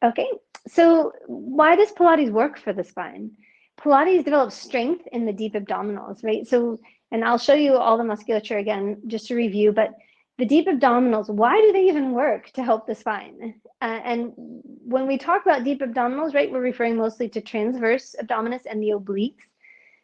Okay, so why does Pilates work for the spine? Pilates develops strength in the deep abdominals, right? So, and I'll show you all the musculature again just to review, but the deep abdominals, why do they even work to help the spine? And when we talk about deep abdominals, right, we're referring mostly to transverse abdominis and the obliques,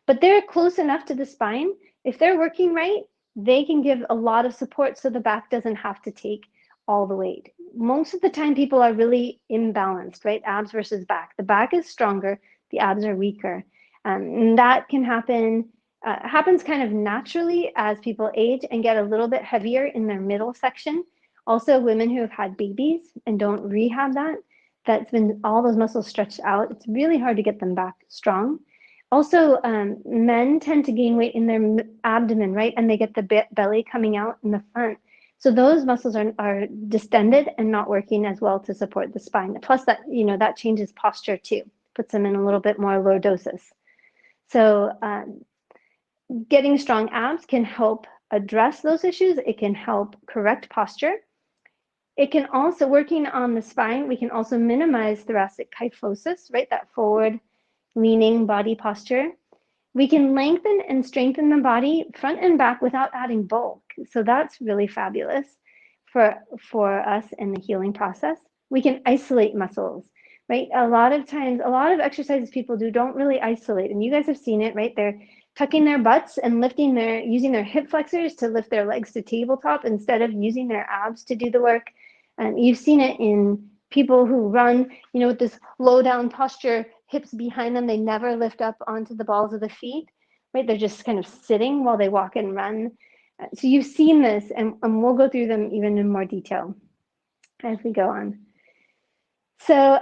but they're close enough to the spine. If they're working right, they can give a lot of support so the back doesn't have to take all the weight. Most of the time, people are really imbalanced, right? Abs versus back. The back is stronger, the abs are weaker. And that can happen, happens kind of naturally as people age and get a little bit heavier in their middle section. Also, women who have had babies and don't rehab that, that's been all those muscles stretched out. It's really hard to get them back strong. Also, men tend to gain weight in their abdomen, right? And they get the belly coming out in the front. So those muscles are distended and not working as well to support the spine. Plus that, that changes posture too, puts them in a little bit more lordosis. So getting strong abs can help address those issues. It can help correct posture. It can also, working on the spine, we can also minimize thoracic kyphosis, right? That forward leaning body posture. We can lengthen and strengthen the body front and back without adding bulk. So that's really fabulous for us in the healing process. We can isolate muscles, right? A lot of times, a lot of exercises people do don't really isolate. And you guys have seen it, right? They're tucking their butts and using their hip flexors to lift their legs to tabletop instead of using their abs to do the work. And you've seen it in people who run, with this low down posture, hips behind them, they never lift up onto the balls of the feet, right? They're just kind of sitting while they walk and run. So you've seen this, and we'll go through them even in more detail as we go on. So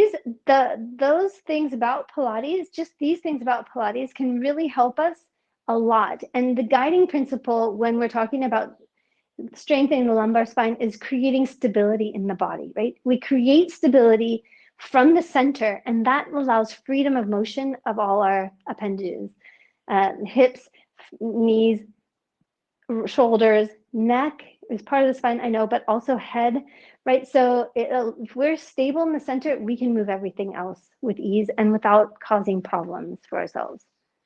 those things about Pilates, just these things about Pilates can really help us a lot. And the guiding principle when we're talking about strengthening the lumbar spine is creating stability in the body, right? We create stability from the center, and that allows freedom of motion of all our appendages, hips, knees, shoulders, neck is part of the spine, I know, but also head, right? So if we're stable in the center, we can move everything else with ease and without causing problems for ourselves.